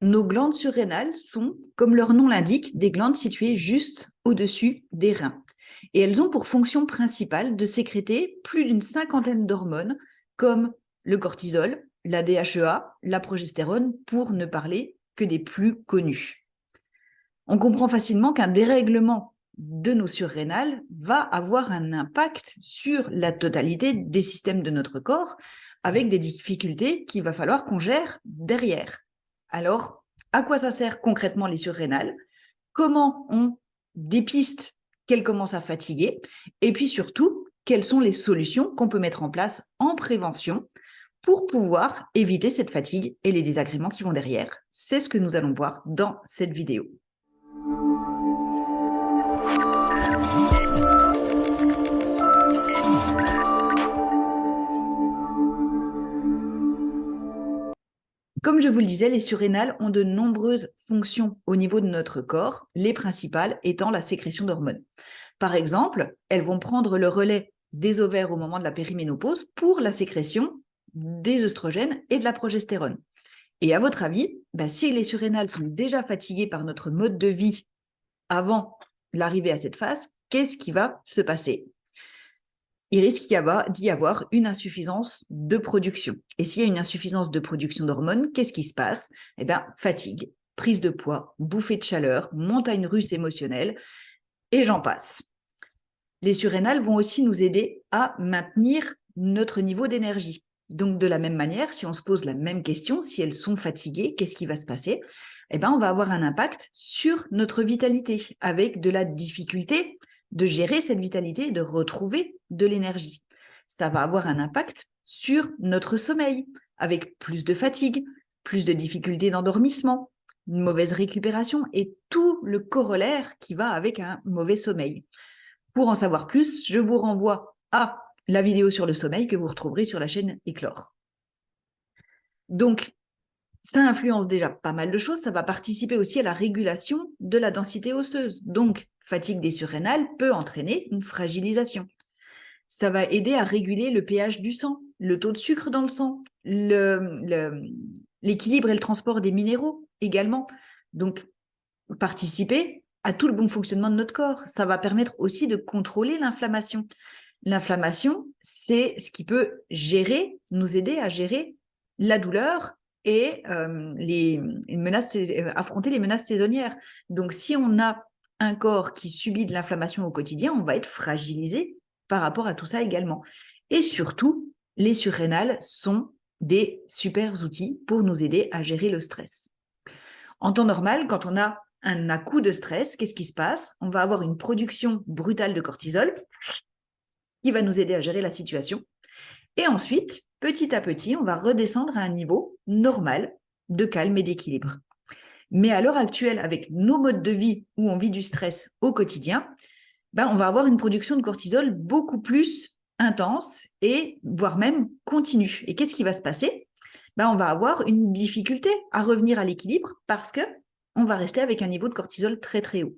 Nos glandes surrénales sont, comme leur nom l'indique, des glandes situées juste au-dessus des reins. Et elles ont pour fonction principale de sécréter plus d'une cinquantaine d'hormones comme le cortisol, la DHEA, la progestérone, pour ne parler que des plus connues. On comprend facilement qu'un dérèglement de nos surrénales va avoir un impact sur la totalité des systèmes de notre corps, avec des difficultés qu'il va falloir qu'on gère derrière. Alors, à quoi ça sert concrètement les surrénales? Comment on dépiste qu'elles commencent à fatiguer? Et puis surtout, quelles sont les solutions qu'on peut mettre en place en prévention pour pouvoir éviter cette fatigue et les désagréments qui vont derrière? C'est ce que nous allons voir dans cette vidéo. Comme je vous le disais, les surrénales ont de nombreuses fonctions au niveau de notre corps, les principales étant la sécrétion d'hormones. Par exemple, elles vont prendre le relais des ovaires au moment de la périménopause pour la sécrétion des œstrogènes et de la progestérone. Et à votre avis, si les surrénales sont déjà fatiguées par notre mode de vie avant l'arrivée à cette phase, qu'est-ce qui va se passer? Il risque d'y avoir une insuffisance de production. Et s'il y a une insuffisance de production d'hormones, qu'est-ce qui se passe? Fatigue, prise de poids, bouffée de chaleur, montagne russe émotionnelle, et j'en passe. Les surrénales vont aussi nous aider à maintenir notre niveau d'énergie. Donc, de la même manière, si on se pose la même question, si elles sont fatiguées, qu'est-ce qui va se passer? On va avoir un impact sur notre vitalité, avec de la difficulté de gérer cette vitalité et de retrouver de l'énergie. Ça va avoir un impact sur notre sommeil, avec plus de fatigue, plus de difficultés d'endormissement, une mauvaise récupération et tout le corollaire qui va avec un mauvais sommeil. Pour en savoir plus, je vous renvoie à la vidéo sur le sommeil que vous retrouverez sur la chaîne Éclore. Donc, ça influence déjà pas mal de choses. Ça va participer aussi à la régulation de la densité osseuse. Donc, fatigue des surrénales peut entraîner une fragilisation. Ça va aider à réguler le pH du sang, le taux de sucre dans le sang, l'équilibre et le transport des minéraux également. Donc, participer à tout le bon fonctionnement de notre corps. Ça va permettre aussi de contrôler l'inflammation. L'inflammation, c'est ce qui peut nous aider à gérer la douleur et affronter les menaces saisonnières. Donc, si on a un corps qui subit de l'inflammation au quotidien, on va être fragilisé par rapport à tout ça également. Et surtout, les surrénales sont des super outils pour nous aider à gérer le stress. En temps normal, quand on a un coup de stress, qu'est-ce qui se passe? On va avoir une production brutale de cortisol qui va nous aider à gérer la situation. Et ensuite, petit à petit, on va redescendre à un niveau normal de calme et d'équilibre. Mais à l'heure actuelle, avec nos modes de vie où on vit du stress au quotidien, on va avoir une production de cortisol beaucoup plus intense et voire même continue. Et qu'est-ce qui va se passer? On va avoir une difficulté à revenir à l'équilibre parce que on va rester avec un niveau de cortisol très très haut.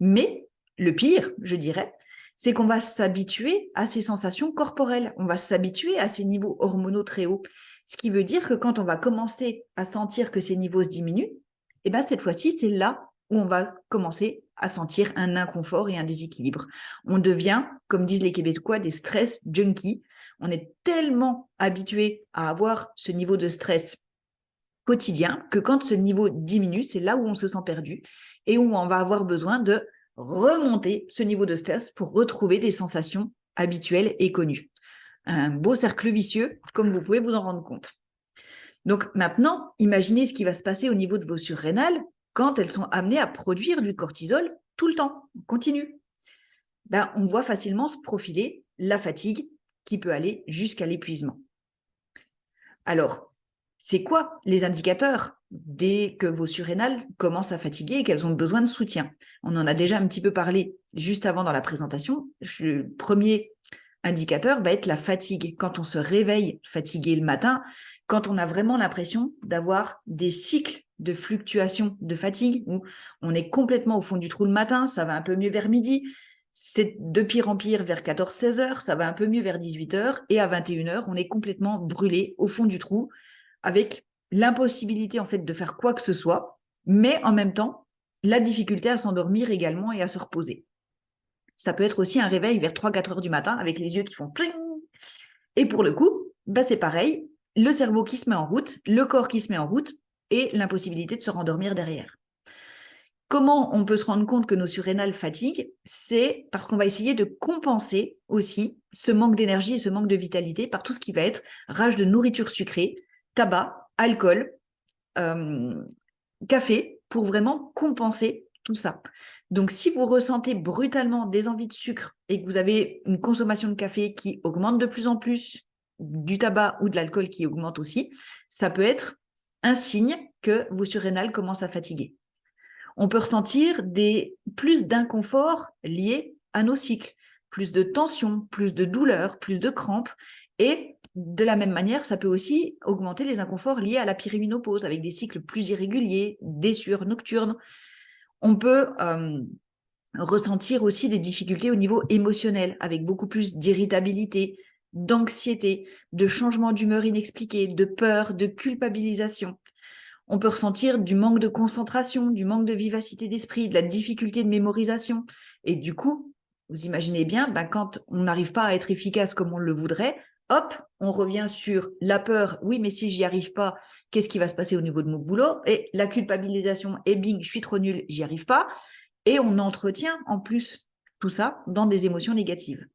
Mais le pire, je dirais, c'est qu'on va s'habituer à ces sensations corporelles, on va s'habituer à ces niveaux hormonaux très hauts. Ce qui veut dire que quand on va commencer à sentir que ces niveaux se diminuent, cette fois-ci, c'est là où on va commencer à sentir un inconfort et un déséquilibre. On devient, comme disent les Québécois, des stress junkies. On est tellement habitué à avoir ce niveau de stress quotidien que quand ce niveau diminue, c'est là où on se sent perdu et où on va avoir besoin de remonter ce niveau de stress pour retrouver des sensations habituelles et connues. Un beau cercle vicieux, comme vous pouvez vous en rendre compte. Donc maintenant, imaginez ce qui va se passer au niveau de vos surrénales quand elles sont amenées à produire du cortisol tout le temps, on continue. On voit facilement se profiler la fatigue qui peut aller jusqu'à l'épuisement. Alors, c'est quoi les indicateurs dès que vos surrénales commencent à fatiguer et qu'elles ont besoin de soutien? On en a déjà un petit peu parlé juste avant dans la présentation. Le premier indicateur va être la fatigue. Quand on se réveille fatigué le matin, quand on a vraiment l'impression d'avoir des cycles de fluctuation de fatigue, où on est complètement au fond du trou le matin, ça va un peu mieux vers midi, c'est de pire en pire vers 14-16 heures, ça va un peu mieux vers 18 heures, et à 21 heures, on est complètement brûlé au fond du trou, avec l'impossibilité en fait de faire quoi que ce soit, mais en même temps, la difficulté à s'endormir également et à se reposer. Ça peut être aussi un réveil vers 3-4 heures du matin avec les yeux qui font pling. Et pour le coup, c'est pareil, le cerveau qui se met en route, le corps qui se met en route et l'impossibilité de se rendormir derrière. Comment on peut se rendre compte que nos surrénales fatiguent? C'est parce qu'on va essayer de compenser aussi ce manque d'énergie et ce manque de vitalité par tout ce qui va être rage de nourriture sucrée, tabac, alcool, café, pour vraiment compenser tout ça. Donc, si vous ressentez brutalement des envies de sucre et que vous avez une consommation de café qui augmente de plus en plus, du tabac ou de l'alcool qui augmente aussi, ça peut être un signe que vos surrénales commencent à fatiguer. On peut ressentir plus d'inconfort liés à nos cycles, plus de tension, plus de douleur, plus de crampes. Et de la même manière, ça peut aussi augmenter les inconforts liés à la périménopause, avec des cycles plus irréguliers, des sueurs nocturnes. On peut ressentir aussi des difficultés au niveau émotionnel, avec beaucoup plus d'irritabilité, d'anxiété, de changement d'humeur inexpliqué, de peur, de culpabilisation. On peut ressentir du manque de concentration, du manque de vivacité d'esprit, de la difficulté de mémorisation. Et du coup, vous imaginez bien, quand on n'arrive pas à être efficace comme on le voudrait, hop, on revient sur la peur. Oui, mais si j'y arrive pas, qu'est-ce qui va se passer au niveau de mon boulot? Et la culpabilisation, et bing, je suis trop nulle, j'y arrive pas. Et on entretient en plus tout ça dans des émotions négatives.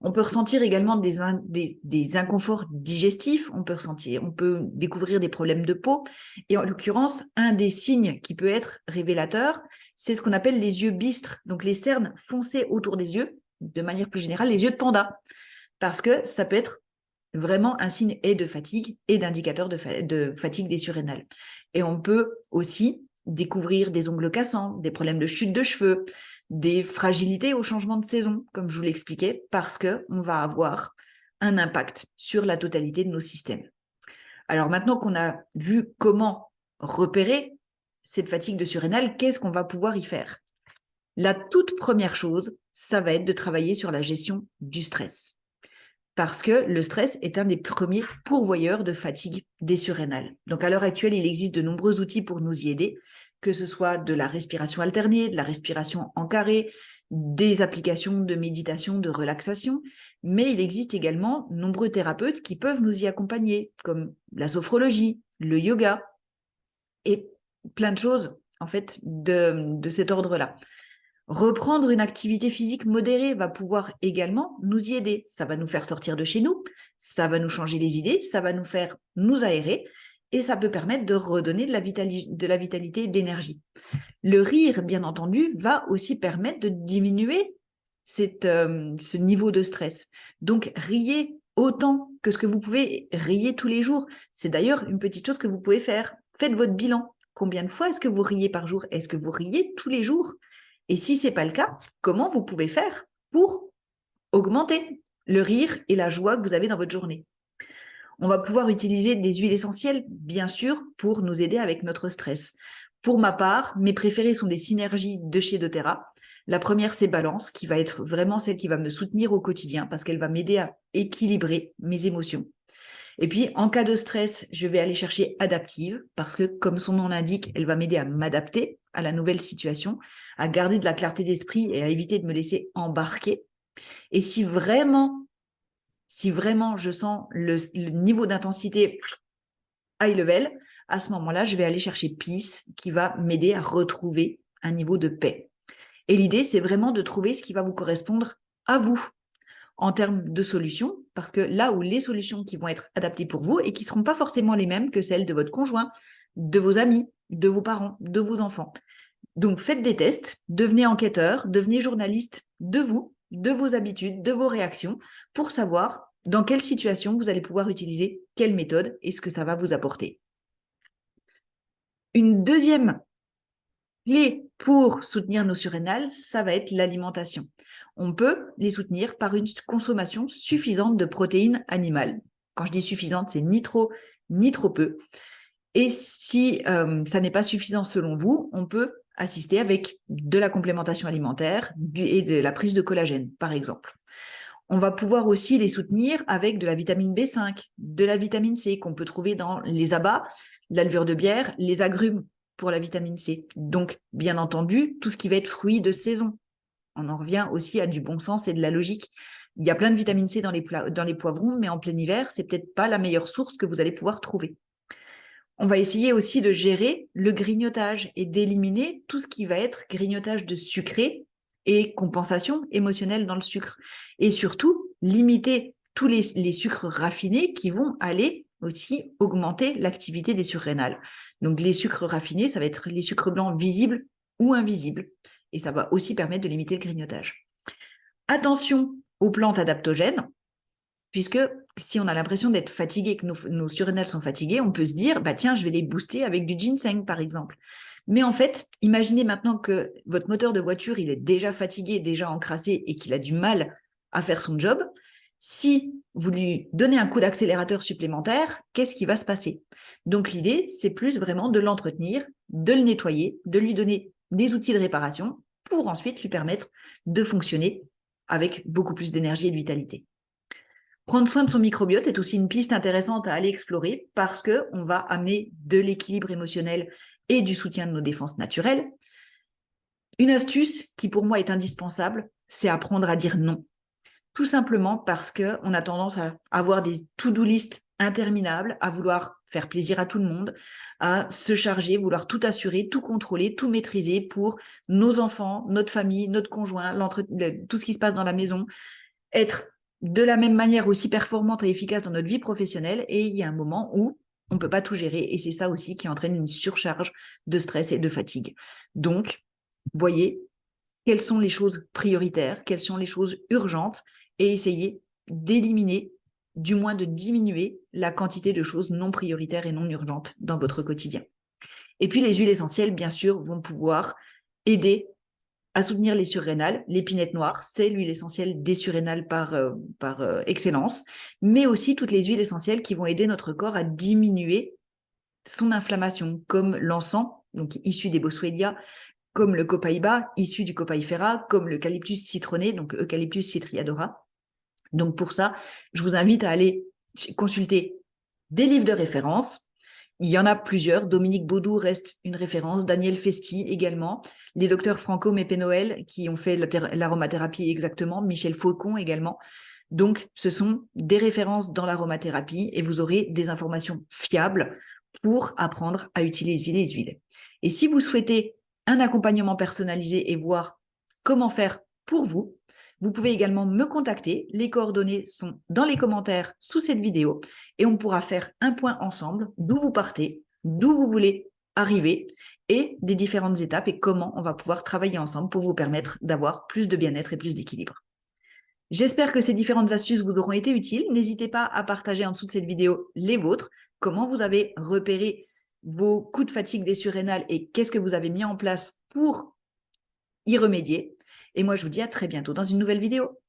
On peut ressentir également des inconforts digestifs, on peut découvrir des problèmes de peau. Et en l'occurrence, un des signes qui peut être révélateur, c'est ce qu'on appelle les yeux bistres, donc les cernes foncées autour des yeux, de manière plus générale, les yeux de panda, parce que ça peut être vraiment un signe et de fatigue et d'indicateur de fatigue des surrénales. Et on peut aussi découvrir des ongles cassants, des problèmes de chute de cheveux, des fragilités au changement de saison, comme je vous l'expliquais, parce qu'on va avoir un impact sur la totalité de nos systèmes. Alors maintenant qu'on a vu comment repérer cette fatigue de surrénale, qu'est-ce qu'on va pouvoir y faire? La toute première chose, ça va être de travailler sur la gestion du stress. Parce que le stress est un des premiers pourvoyeurs de fatigue des surrénales. Donc à l'heure actuelle, il existe de nombreux outils pour nous y aider, que ce soit de la respiration alternée, de la respiration en carré, des applications de méditation, de relaxation, mais il existe également nombreux thérapeutes qui peuvent nous y accompagner, comme la sophrologie, le yoga, et plein de choses en fait de cet ordre-là. Reprendre une activité physique modérée va pouvoir également nous y aider. Ça va nous faire sortir de chez nous, ça va nous changer les idées, ça va nous faire nous aérer et ça peut permettre de redonner de la vitalité et de l'énergie. Le rire, bien entendu, va aussi permettre de diminuer ce niveau de stress. Donc, riez autant que ce que vous pouvez, riez tous les jours. C'est d'ailleurs une petite chose que vous pouvez faire. Faites votre bilan. Combien de fois est-ce que vous riez par jour? Est-ce que vous riez tous les jours? Et si ce n'est pas le cas, comment vous pouvez faire pour augmenter le rire et la joie que vous avez dans votre journée? On va pouvoir utiliser des huiles essentielles, bien sûr, pour nous aider avec notre stress. Pour ma part, mes préférées sont des synergies de chez doTERRA. La première, c'est Balance, qui va être vraiment celle qui va me soutenir au quotidien parce qu'elle va m'aider à équilibrer mes émotions. Et puis, en cas de stress, je vais aller chercher Adaptive parce que, comme son nom l'indique, elle va m'aider à m'adapter à la nouvelle situation, à garder de la clarté d'esprit et à éviter de me laisser embarquer. Et si vraiment je sens le niveau d'intensité high level, à ce moment-là, je vais aller chercher Peace qui va m'aider à retrouver un niveau de paix. Et l'idée, c'est vraiment de trouver ce qui va vous correspondre à vous en termes de solutions, parce que là où les solutions qui vont être adaptées pour vous et qui ne seront pas forcément les mêmes que celles de votre conjoint, de vos amis, de vos parents, de vos enfants. Donc faites des tests, devenez enquêteur, devenez journaliste de vous, de vos habitudes, de vos réactions, pour savoir dans quelle situation vous allez pouvoir utiliser quelle méthode et ce que ça va vous apporter. Une deuxième clé pour soutenir nos surrénales, ça va être l'alimentation. On peut les soutenir par une consommation suffisante de protéines animales. Quand je dis suffisante, c'est ni trop ni trop peu. Et si ça n'est pas suffisant selon vous, on peut assister avec de la complémentation alimentaire et de la prise de collagène, par exemple. On va pouvoir aussi les soutenir avec de la vitamine B5, de la vitamine C qu'on peut trouver dans les abats, la levure de bière, les agrumes pour la vitamine C. Donc, bien entendu, tout ce qui va être fruits de saison. On en revient aussi à du bon sens et de la logique. Il y a plein de vitamine C dans les poivrons, mais en plein hiver, c'est peut-être pas la meilleure source que vous allez pouvoir trouver. On va essayer aussi de gérer le grignotage et d'éliminer tout ce qui va être grignotage de sucré et compensation émotionnelle dans le sucre. Et surtout, limiter tous les sucres raffinés qui vont aller aussi augmenter l'activité des surrénales. Donc, les sucres raffinés, ça va être les sucres blancs visibles ou invisibles. Et ça va aussi permettre de limiter le grignotage. Attention aux plantes adaptogènes, puisque si on a l'impression d'être fatigué, que nos surrénales sont fatiguées, on peut se dire, bah tiens, je vais les booster avec du ginseng, par exemple. Mais en fait, imaginez maintenant que votre moteur de voiture, il est déjà fatigué, déjà encrassé et qu'il a du mal à faire son job. Si vous lui donnez un coup d'accélérateur supplémentaire, qu'est-ce qui va se passer? Donc l'idée, c'est plus vraiment de l'entretenir, de le nettoyer, de lui donner des outils de réparation pour ensuite lui permettre de fonctionner avec beaucoup plus d'énergie et de vitalité. Prendre soin de son microbiote est aussi une piste intéressante à aller explorer parce qu'on va amener de l'équilibre émotionnel et du soutien de nos défenses naturelles. Une astuce qui pour moi est indispensable, c'est apprendre à dire non. Tout simplement parce qu'on a tendance à avoir des to-do list interminables, à vouloir faire plaisir à tout le monde, à se charger, vouloir tout assurer, tout contrôler, tout maîtriser pour nos enfants, notre famille, notre conjoint, tout ce qui se passe dans la maison, être de la même manière aussi performante et efficace dans notre vie professionnelle. Et il y a un moment où on ne peut pas tout gérer. Et c'est ça aussi qui entraîne une surcharge de stress et de fatigue. Donc, voyez quelles sont les choses prioritaires, quelles sont les choses urgentes et essayez d'éliminer, du moins de diminuer la quantité de choses non prioritaires et non urgentes dans votre quotidien. Et puis, les huiles essentielles, bien sûr, vont pouvoir aider à soutenir les surrénales. L'épinette noire, c'est l'huile essentielle des surrénales par excellence, mais aussi toutes les huiles essentielles qui vont aider notre corps à diminuer son inflammation, comme l'encens, donc issu des boswellia, comme le copaïba, issu du copaïfera, comme l'eucalyptus citronné, donc Eucalyptus citriadora. Donc pour ça, je vous invite à aller consulter des livres de référence. Il y en a plusieurs. Dominique Baudou reste une référence. Daniel Festi également. Les docteurs Franco Mépé-Noël qui ont fait l'aromathérapie exactement. Michel Faucon également. Donc, ce sont des références dans l'aromathérapie et vous aurez des informations fiables pour apprendre à utiliser les huiles. Et si vous souhaitez un accompagnement personnalisé et voir comment faire pour vous, vous pouvez également me contacter. Les coordonnées sont dans les commentaires sous cette vidéo et on pourra faire un point ensemble d'où vous partez, d'où vous voulez arriver et des différentes étapes et comment on va pouvoir travailler ensemble pour vous permettre d'avoir plus de bien-être et plus d'équilibre. J'espère que ces différentes astuces vous auront été utiles. N'hésitez pas à partager en dessous de cette vidéo les vôtres, comment vous avez repéré vos coups de fatigue des surrénales et qu'est-ce que vous avez mis en place pour y remédier. Et moi, je vous dis à très bientôt dans une nouvelle vidéo.